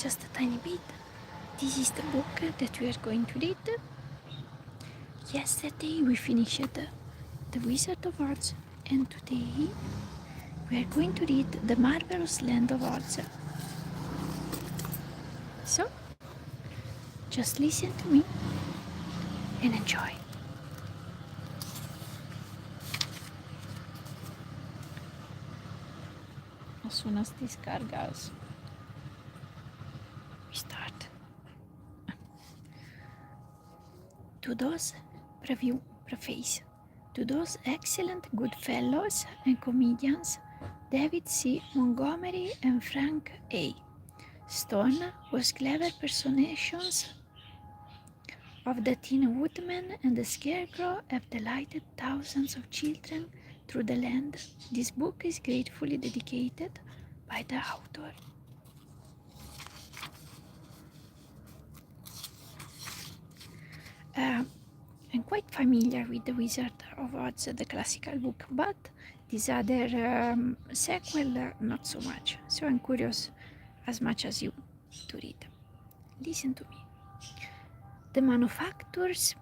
just a tiny bit. This is the book that we are going to read. Yesterday we finished The Wizard of Oz, and today we are going to read The Marvelous Land of Oz. So, just listen to me and enjoy. As soon as this car goes, we start. To those preface, to those excellent good fellows and comedians, David C. Montgomery and Frank A. Stone, whose clever personations of the Tin Woodman and the Scarecrow have delighted thousands of children through the land. This book is gratefully dedicated by the author. I'm quite familiar with The Wizard of Oz, the classical book, but this other sequel, not so much. So I'm curious as much as you to read. Listen to me. The manufacturers,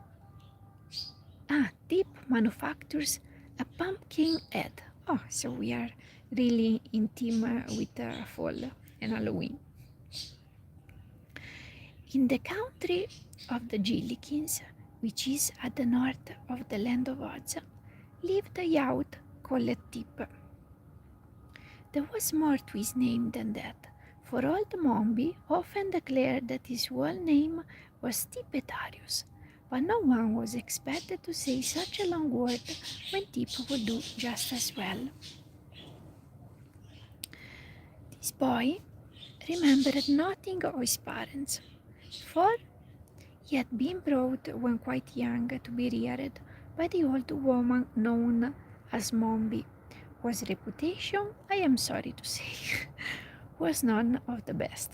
Tip manufactures a PumpkinHead. Oh, so we are really in theme with fall and Halloween. In the country of the Jillikins, which is at the north of the land of Oz, lived a youth called Tip. There was more to his name than that, for old Mombi often declared that his whole name was Tipetarius, but no one was expected to say such a long word when Tip would do just as well. This boy remembered nothing of his parents, for he had been brought when quite young to be reared by the old woman known as Mombi, whose reputation, I am sorry to say, was none of the best.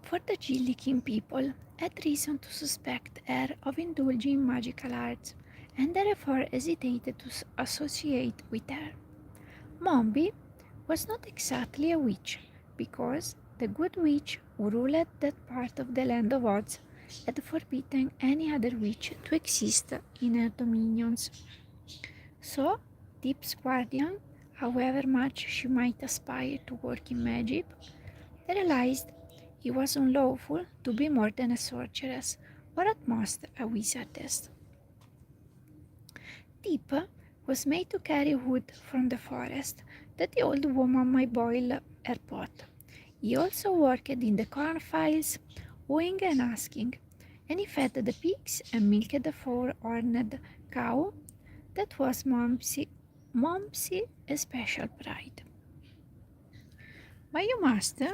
For the Jillikin people had reason to suspect her of indulging in magical arts, and therefore hesitated to associate with her. Mombi was not exactly a witch, because the good witch who ruled that part of the land of Oz had forbidden any other witch to exist in her dominions. So, Tip's guardian, however much she might aspire to work in magic, realized it was unlawful to be more than a sorceress, or at most a wizardess. Tip was made to carry wood from the forest that the old woman might boil her pot. He also worked in the cornfields, wooing and asking, and he fed the pigs and milked the four-horned cow that was Momsey's special pride. But you must, I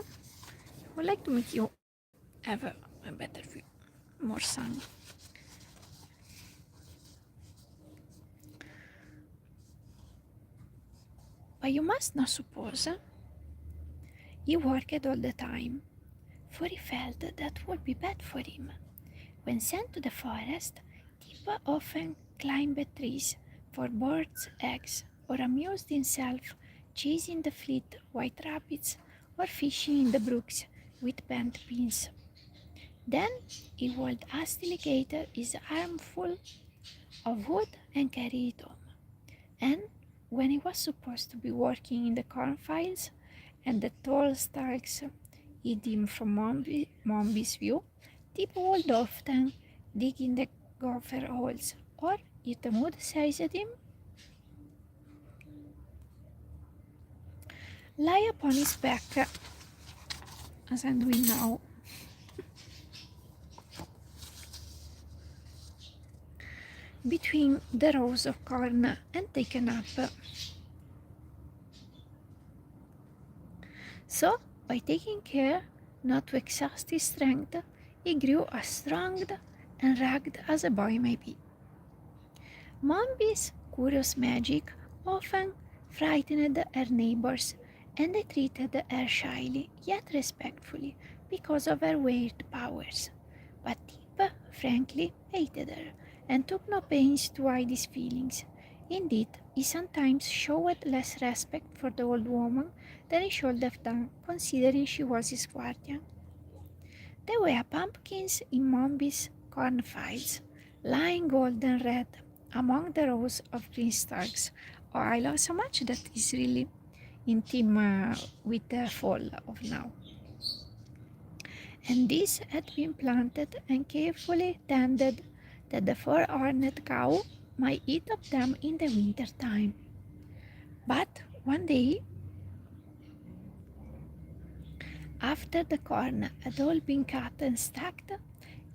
would like to make you have a better view, more sun. But you must not suppose he worked all the time, for he felt that would be bad for him. When sent to the forest, Tip often climbed trees for birds' eggs, or amused himself chasing the fleet white rabbits, or fishing in the brooks with bent pins. Then he would hastily gather his armful of wood and carry it home. And when he was supposed to be working in the cornfields, and the tall stalks hid him from Mombi's view, Tip would often dig in the gopher holes, or, if the mood seized him, lie upon his back, as I'm doing now. Between the rows of corn and take a nap. So, by taking care not to exhaust his strength, he grew as strong and rugged as a boy may be. Mombi's curious magic often frightened her neighbors, and they treated her shyly yet respectfully because of her weird powers. But Tip frankly hated her and took no pains to hide his feelings. Indeed, he sometimes showed less respect for the old woman than he should have done, considering she was his guardian. There were pumpkins in Mombi's cornfields, lying golden red among the rows of green stalks. Oh, I love so much that is really in theme with the fall of now. And these had been planted and carefully tended that the four-horned cow might eat of them in the winter time. But one day, after the corn had all been cut and stacked,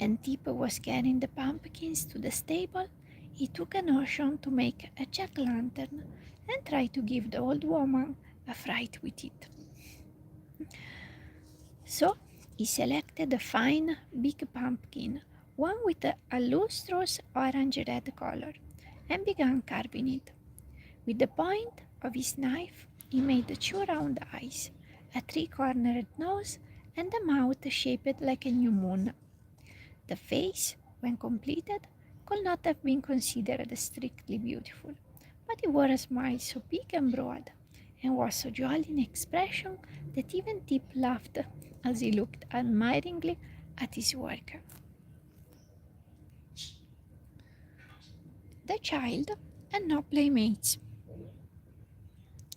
and Tip was carrying the pumpkins to the stable, he took a notion to make a jack-lantern and try to give the old woman a fright with it. So he selected a fine big pumpkin, one with a lustrous orange-red color, and began carving it. With the point of his knife, he made two round eyes, a three-cornered nose, and a mouth shaped like a new moon. The face, when completed, could not have been considered strictly beautiful, but he wore a smile so big and broad, and was so jolly in expression that even Tip laughed as he looked admiringly at his work. The child had no playmates,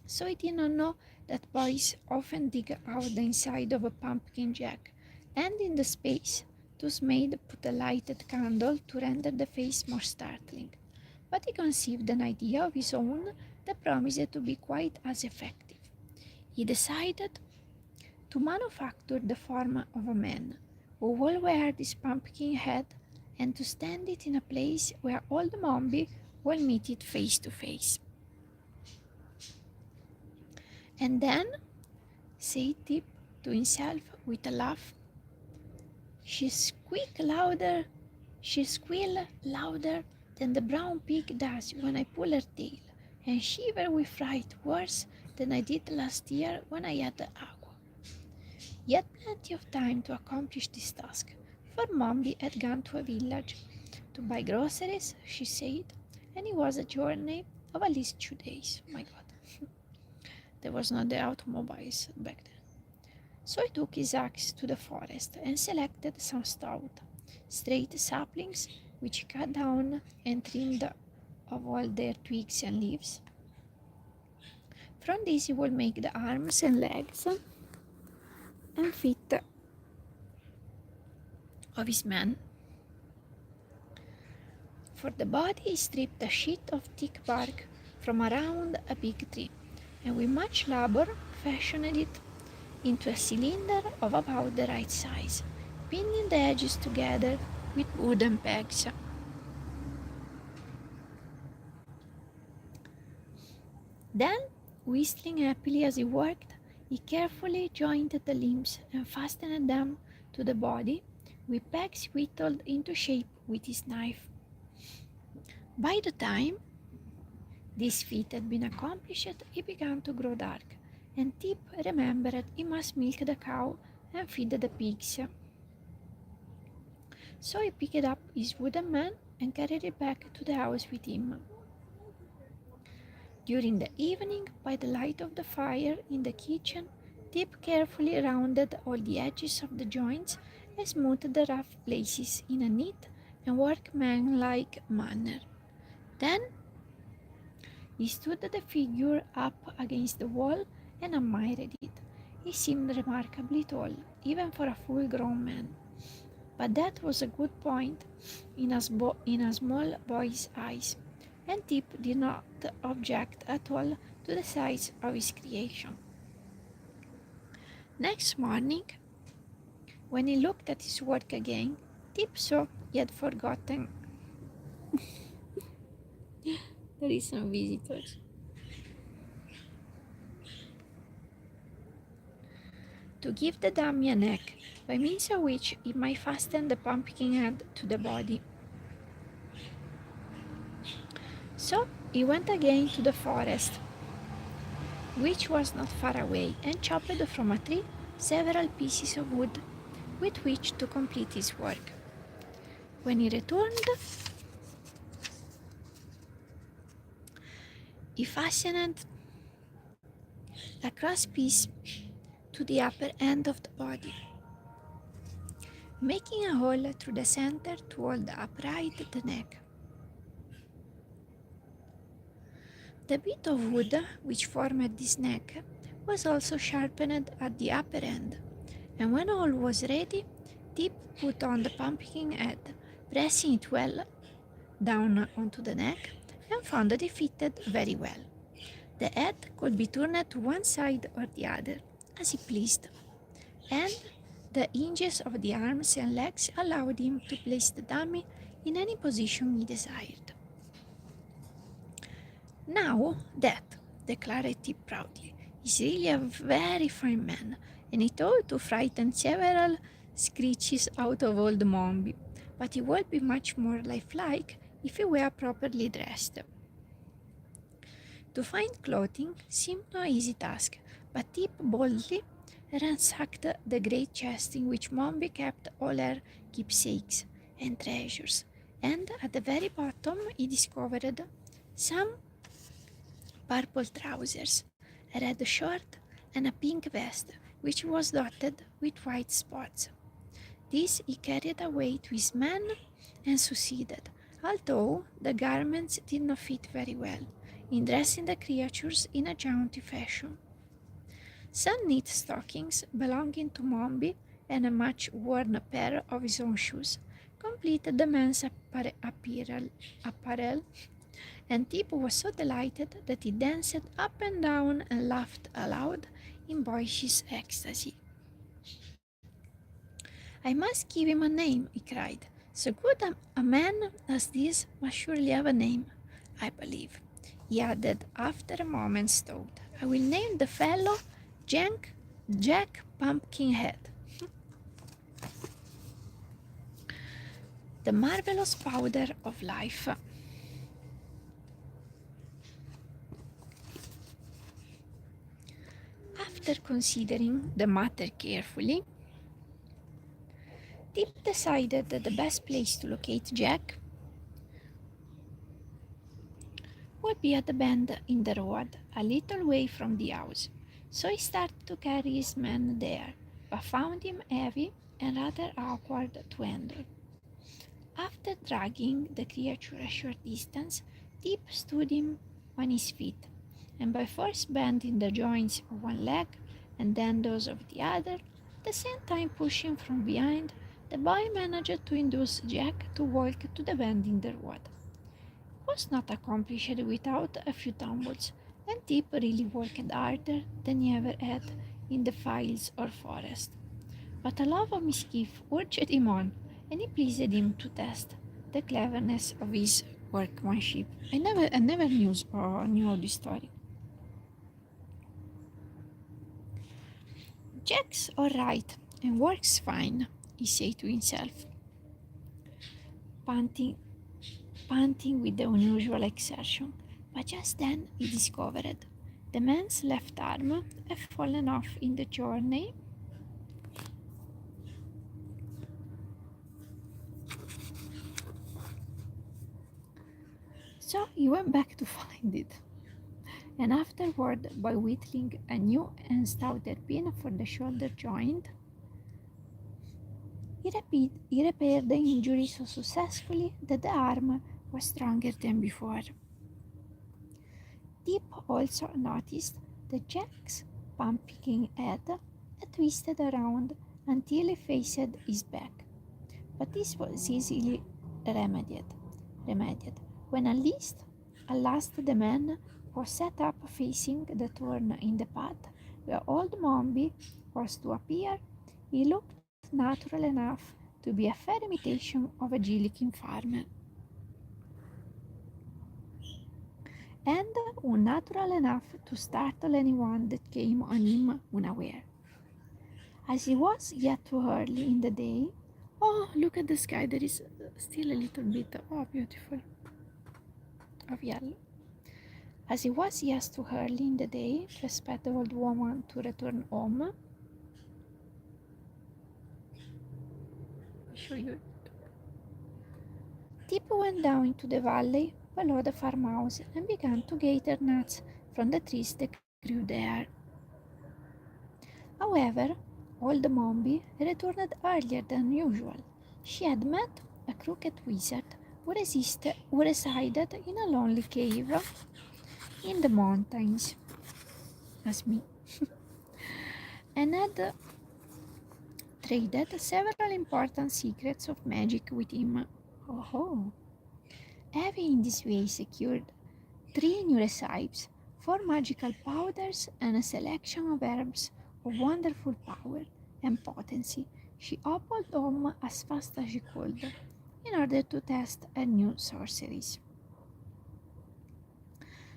so he did not know that boys often dig out the inside of a pumpkin jack, and in the space thus made put a lighted candle to render the face more startling. But he conceived an idea of his own that promised to be quite as effective. He decided to manufacture the form of a man who will wear this pumpkin head and to stand it in a place where old Mombi will meet it face to face. And then, said Tip to himself with a laugh, she squeal louder than the brown pig does when I pull her tail, and shiver with fright worse than I did last year when I had the agua. He had plenty of time to accomplish this task, for Mombi had gone to a village to buy groceries, she said, and it was a journey of at least 2 days. My God, there was not the automobiles back then. So he took his axe to the forest and selected some stout, straight saplings, which he cut down and trimmed of all their twigs and leaves. From this he would make the arms and legs and feet of his man. For the body he stripped a sheet of thick bark from around a big tree, and with much labor fashioned it into a cylinder of about the right size, pinning the edges together with wooden pegs. Then, whistling happily as he worked, he carefully jointed the limbs and fastened them to the body with pegs whittled into shape with his knife. By the time this feat had been accomplished, it began to grow dark, and Tip remembered he must milk the cow and feed the pigs. So he picked up his wooden man and carried it back to the house with him. During the evening, by the light of the fire in the kitchen, Tip carefully rounded all the edges of the joints and smoothed the rough places in a neat and workmanlike manner. Then he stood the figure up against the wall and admired it. He seemed remarkably tall, even for a full-grown man. But that was a good point in a small boy's eyes, and Tip did not object at all to the size of his creation. Next morning, when he looked at his work again, Tip saw he had forgotten. There is some visitors. To give the dummy a neck, by means of which he might fasten the pumpkin head to the body. So he went again to the forest, which was not far away, and chopped from a tree several pieces of wood with which to complete his work. When he returned, He fastened a crosspiece to the upper end of the body, making a hole through the center to hold upright the neck. The bit of wood which formed this neck was also sharpened at the upper end, and when all was ready, Tip put on the pumpkin head, pressing it well down onto the neck, and found that it fitted very well. The head could be turned to one side or the other, as he pleased, and the hinges of the arms and legs allowed him to place the dummy in any position he desired. Now that, declared Tip proudly, is really a very fine man, and he thought to frighten several screeches out of old Mombi, but he would be much more lifelike if he were properly dressed. To find clothing seemed no easy task, but Tip boldly ransacked the great chest in which Mombi kept all her keepsakes and treasures, and at the very bottom he discovered some purple trousers, a red shirt, and a pink vest, which was dotted with white spots. This he carried away to his men and succeeded, although the garments did not fit very well, in dressing the creatures in a jaunty fashion. Some neat stockings belonging to Mombi and a much-worn pair of his own shoes completed the man's apparel, and Tip was so delighted that he danced up and down and laughed aloud in boyish ecstasy. "I must give him a name," he cried. "So good a man as this must surely have a name, I believe," he added after a moment's thought. "I will name the fellow Jack Pumpkinhead." The marvelous powder of life. After considering the matter carefully, Tip decided that the best place to locate Jack would be at the bend in the road, a little way from the house. So he started to carry his man there, but found him heavy and rather awkward to handle. After dragging the creature a short distance, Tip stood him on his feet, and by first bending the joints of one leg and then those of the other, at the same time pushing from behind, the boy managed to induce Jack to walk to the bend in the road. It was not accomplished without a few tumbles, and Tip really worked harder than he ever had in the fields or forest. But a love of mischief urged him on, and it pleased him to test the cleverness of his workmanship. I never knew this story. "Jack's all right and works fine," he said to himself, panting, panting with the unusual exertion. But just then he discovered the man's left arm had fallen off in the journey, so he went back to find it, and afterward, by whittling a new and stouter pin for the shoulder joint, he repaired the injury so successfully that the arm was stronger than before. Tip also noticed that Jack's pumpkin head had twisted around until he faced his back, but this was easily remedied. When at last the man was set up facing the turn in the path where old Mombi was to appear, he looked natural enough to be a fair imitation of a Gillikin farmer, and unnatural enough to startle anyone that came on him unaware. As it was yet too early in the day, oh, look at the sky, there is still a little bit, oh, beautiful, of yellow. As it was yet too early in the day to expect the old woman to return home, I'll show you. Tip went down into the valley below the farmhouse and began to gather nuts from the trees that grew there. However, old Mombi returned earlier than usual. She had met a crooked wizard who resided in a lonely cave in the mountains, as me, and had traded several important secrets of magic with him. Oh, having in this way secured three new recipes, four magical powders, and a selection of herbs of wonderful power and potency, she hobbled home as fast as she could in order to test her new sorceries.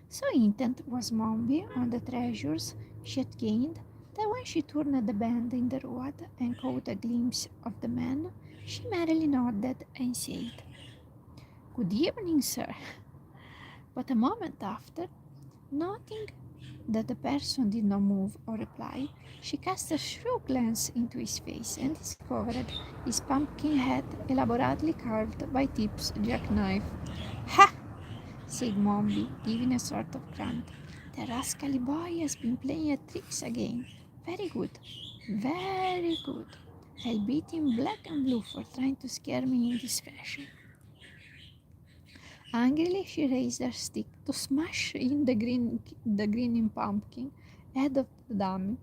So intent was Mombi on the treasures she had gained that when she turned the bend in the road and caught a glimpse of the man, she merely nodded and said, "Good evening, sir." But a moment after, noting that the person did not move or reply, she cast a shrewd glance into his face and discovered his pumpkin head elaborately carved by Tip's jackknife. "Ha!" said Mombi, giving a sort of grunt. "The rascally boy has been playing at tricks again. Very good, very good. I'll beat him black and blue for trying to scare me in this fashion." Angrily, she raised her stick to smash in the grinning pumpkin head of the dummy,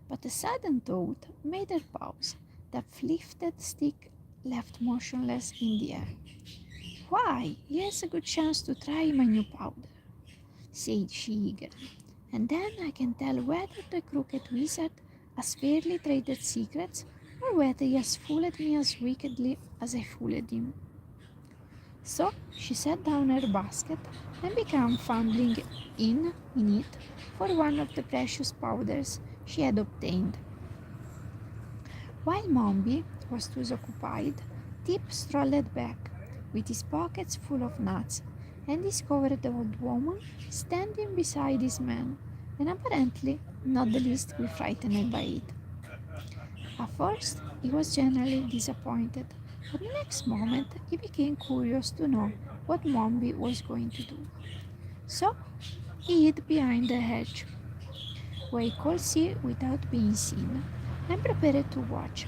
but a sudden thought made her pause. The lifted stick left motionless in the air. "Why, here's a good chance to try my new powder," said she eagerly, "and then I can tell whether the crooked wizard has fairly traded secrets or whether he has fooled me as wickedly as I fooled him." So she set down her basket and began fumbling in it for one of the precious powders she had obtained. While Mombi was thus occupied, Tip strolled back with his pockets full of nuts and discovered the old woman standing beside his man and apparently not the least bit frightened by it. At first, he was generally disappointed, but the next moment he became curious to know what Mombi was going to do. So he hid behind the hedge, where he could see without being seen, and prepared to watch.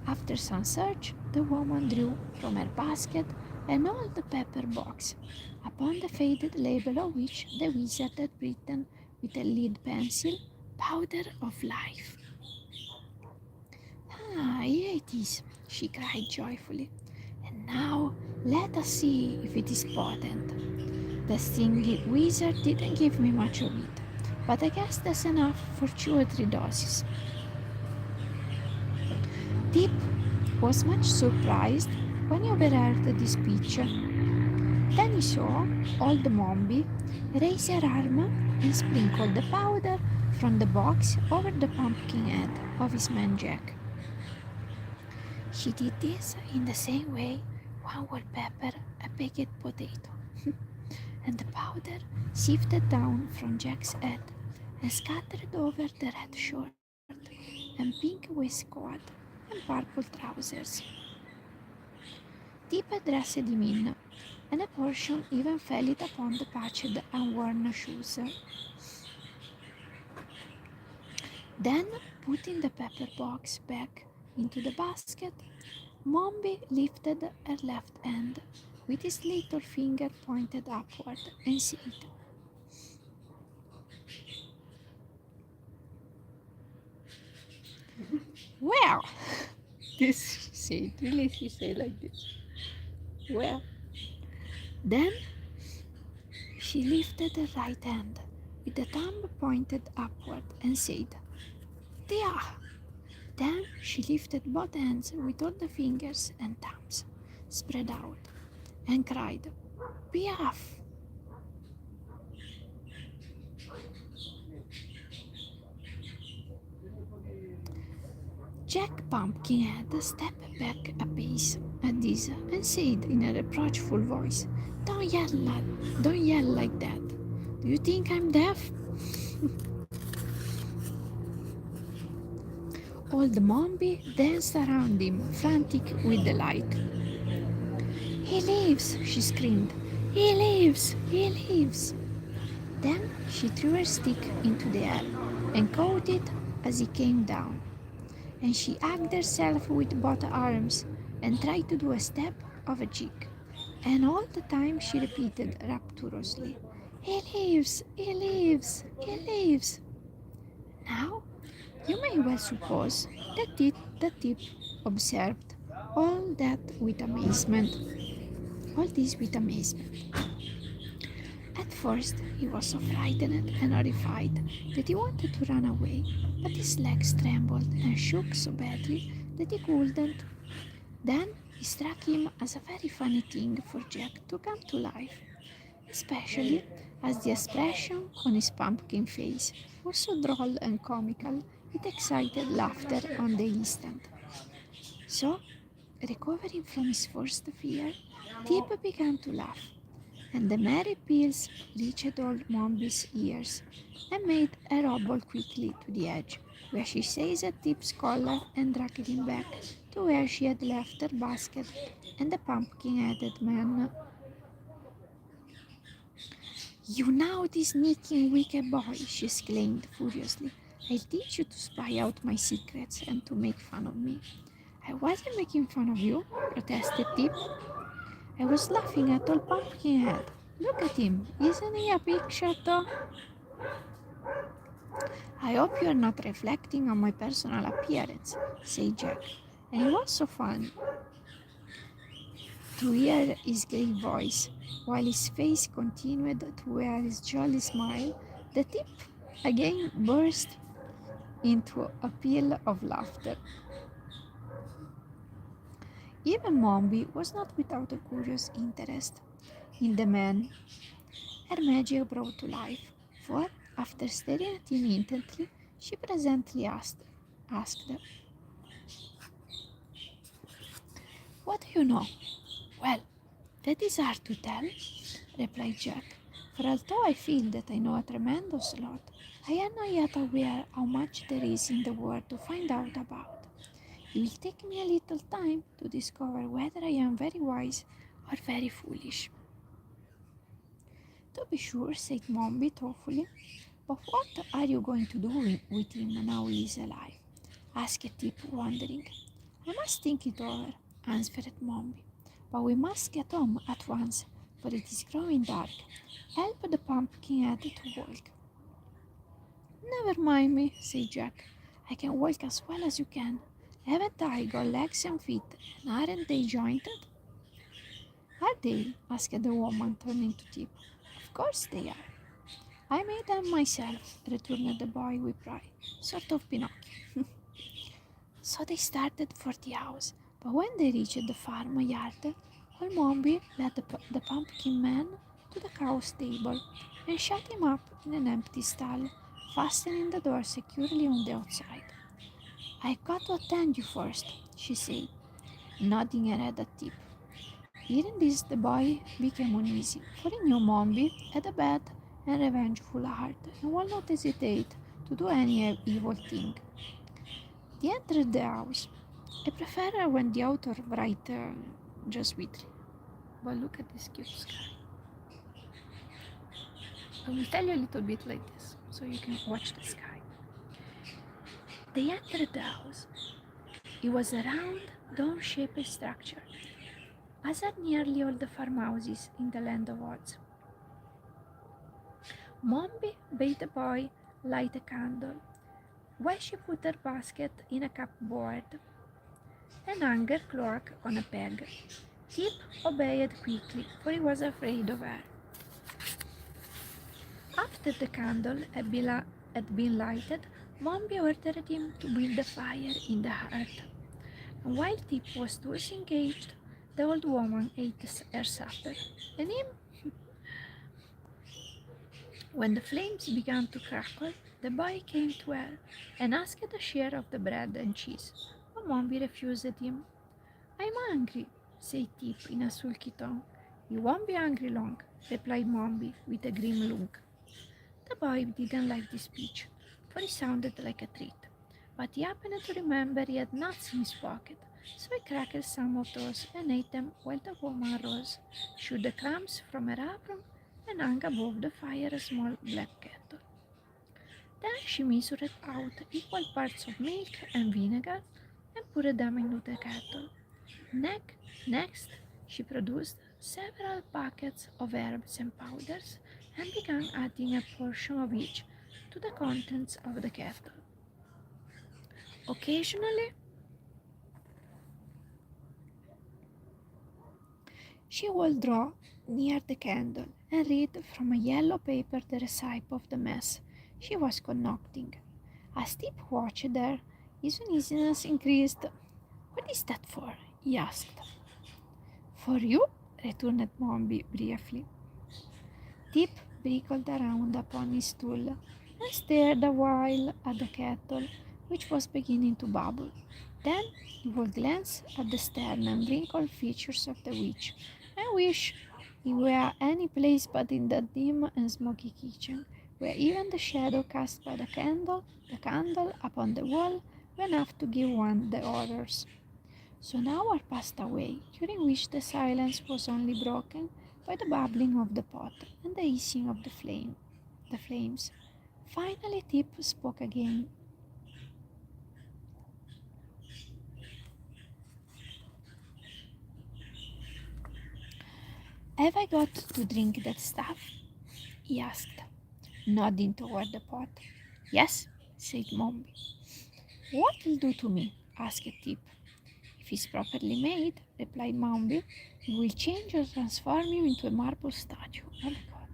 After some search, the woman drew from her basket an old pepper box, upon the faded label of which the wizard had written with a lead pencil, "Powder of Life." "Ah, here it is," she cried joyfully. "And now let us see if it is potent. The stingy wizard didn't give me much of it, but I guess that's enough for 2 or 3 doses." Tip was much surprised when he overheard this speech. Then he saw old Mombi raise her arm and sprinkle the powder from the box over the pumpkin head of his man Jack. She did this in the same way one would pepper a baked potato, and the powder sifted down from Jack's head and scattered over the red shirt and pink waistcoat and purple trousers. Tip dressed him in, and a portion even fell it upon the patched and worn shoes. Then, putting the pepper box back into the basket, Mombi lifted her left hand with his little finger pointed upward and said, "Well," this she said, really she said like this. "Well." Then she lifted her right hand with the thumb pointed upward and said, "There." Then she lifted both hands with all the fingers and thumbs spread out and cried, "Piaf!" Jack Pumpkinhead stepped back a pace at this and said in a reproachful voice, Don't yell like that. Do you think I'm deaf?" Old Mombi danced around him, frantic with delight. "He lives!" she screamed. He lives! He lives! Then she threw her stick into the air and caught it as he came down. And she hugged herself with both arms and tried to do a step of a jig. And all the time she repeated rapturously, He lives! He lives! He lives! Now, you may well suppose that Tip observed all that with amazement, all this with amazement. At first, he was so frightened and horrified that he wanted to run away, but his legs trembled and shook so badly that he couldn't. Then it struck him as a very funny thing for Jack to come to life, especially as the expression on his pumpkin face was so droll and comical it excited laughter on the instant. So, recovering from his first fear, Tip began to laugh, and the merry peals reached old Mombi's ears and made her hobble quickly to the edge, where she seized Tip's collar and dragged him back to where she had left her basket and the pumpkin-headed man. You naughty, sneaking, wicked boy, she exclaimed furiously. I'll teach you to spy out my secrets and to make fun of me. I wasn't making fun of you, protested Tip. I was laughing at old Pumpkinhead. Look at him, isn't he a picture though? I hope you're not reflecting on my personal appearance, said Jack. And it was so fun to hear his gay voice, while his face continued to wear his jolly smile. The Tip again burst into a peal of laughter. Even Mombi was not without a curious interest in the man her magic brought to life, for, after staring at him intently, she presently asked, What do you know? Well, that is hard to tell, replied Jack, for although I feel that I know a tremendous lot, I am not yet aware how much there is in the world to find out about. It will take me a little time to discover whether I am very wise or very foolish. To be sure, said Mombi thoughtfully, but what are you going to do with him now he is alive? Asked Tip, wondering. I must think it over, answered Mombi. But we must get home at once, for it is growing dark. Help the pumpkinhead to walk. Never mind me, said Jack. I can walk as well as you can. Haven't I got legs and feet, and aren't they jointed? Are they? Asked the woman, turning to Tip. Of course they are. I made them myself, returned the boy with pride, sort of Pinocchio. So they started for the house, but when they reached the farmyard, old Mombi led the pumpkin man to the cow stable and shut him up in an empty stall, fastening the door securely on the outside. I've got to attend you first, she said, nodding her head at Tip. Hearing this, the boy became uneasy, for he knew Mombi had a bad and revengeful heart and would not hesitate to do any evil thing. They entered the house. I prefer when the author writes just sweetly. But look at this cute sky. I will tell you a little bit like this, so you can watch the sky. They entered the house. It was a round, dome-shaped structure, as are nearly all the farmhouses in the land of Oz. Mombi bade the boy light a candle, while she put her basket in a cupboard and hung her cloak on a peg. Tip obeyed quickly, for he was afraid of her. After the candle had been lighted, Mombi ordered him to build a fire in the hearth. And while Tip was thus engaged, the old woman ate her supper, and him. When the flames began to crackle, the boy came to her and asked a share of the bread and cheese, but Mombi refused him. I'm hungry, said Tip in a sulky tone. You won't be hungry long, replied Mombi with a grim look. The boy didn't like this speech, for it sounded like a treat, but he happened to remember he had nuts in his pocket, So I cracked some of those and ate them while the woman rose, shook the crumbs from her apron, and hung above the fire a small black kettle. Then she measured out equal parts of milk and vinegar and poured them into the kettle. Next, she produced several packets of herbs and powders and began adding a portion of each to the contents of the kettle. Occasionally, she would draw near the candle and read from a yellow paper the recipe of the mess she was concocting. As Tip watched her, his uneasiness increased. "What is that for?" he asked. "For you," returned Mombi briefly. Tip wriggled around upon his stool and stared a while at the kettle, which was beginning to bubble. Then he would glance at the stern and wrinkled features of the witch and wish he were any place but in the dim and smoky kitchen, where even the shadow cast by the candle upon the wall, were enough to give one the horrors. So an hour passed away, during which the silence was only broken by the bubbling of the pot and the hissing of the flames. Finally Tip spoke again. "Have I got to drink that stuff?" he asked, nodding toward the pot. "Yes," said Mombi. "What will do to me?" asked Tip. "If it's properly made," replied Mombi, "it will change or transform you into a marble statue." Oh my god.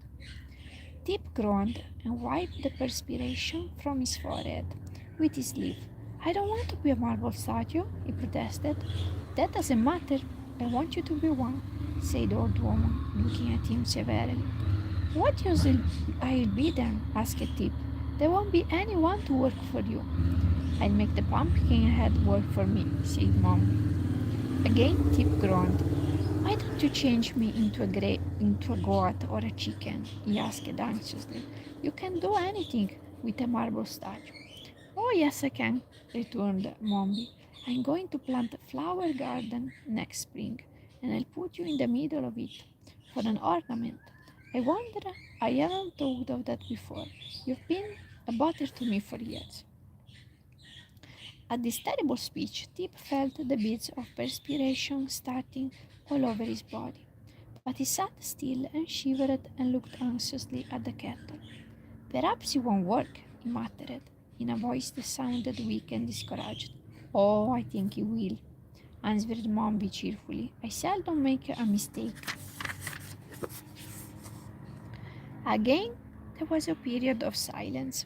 Tip groaned and wiped the perspiration from his forehead with his sleeve. "I don't want to be a marble statue," he protested. "That doesn't matter. I want you to be one," said the old woman, looking at him severely. "What use will I be then?" asked Tip. "There won't be anyone to work for you." "I'll make the Pumpkinhead work for me," said Mom. Again Tip groaned. "Why don't you change me into a goat or a chicken?" he asked anxiously. "You can do anything with a marble statue." "Oh yes I can," returned Mombi. "I'm going to plant a flower garden next spring, and I'll put you in the middle of it for an ornament. I wonder I haven't thought of that before. You've been a bother to me for years." At this terrible speech, Tip felt the beads of perspiration starting all over his body. But he sat still and shivered and looked anxiously at the kettle. "Perhaps it won't work," he muttered, in a voice that sounded weak and discouraged. "Oh, I think it will," answered Mombi cheerfully. "I seldom make a mistake." Again, there was a period of silence,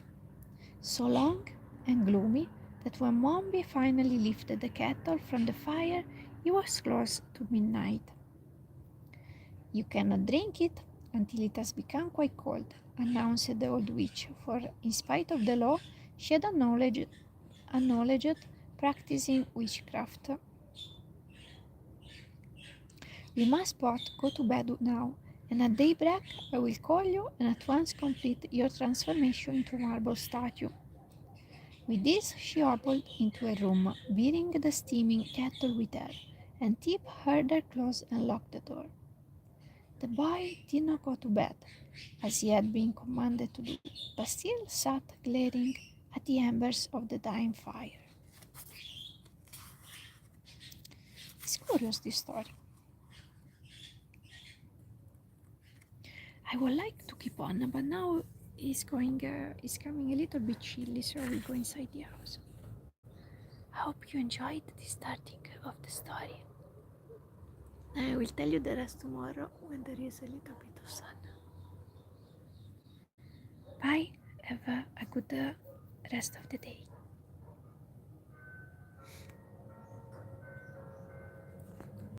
so long and gloomy that when Mombi finally lifted the kettle from the fire, it was close to midnight. "You cannot drink it until it has become quite cold," announced the old witch, for in spite of the law, she had acknowledged practicing witchcraft. "We must both go to bed now, and at daybreak I will call you and at once complete your transformation into a marble statue." With this she hobbled into a room, bearing the steaming kettle with her, and Tip heard her close and lock the door. The boy did not go to bed, as he had been commanded to do, but still sat glaring at the embers of the dying fire. It's curious, this story. I would like to keep on, but now it's coming a little bit chilly, so I will go inside the house. I hope you enjoyed the starting of the story. I will tell you the rest tomorrow when there is a little bit of sun. Bye. Have a good rest of the day.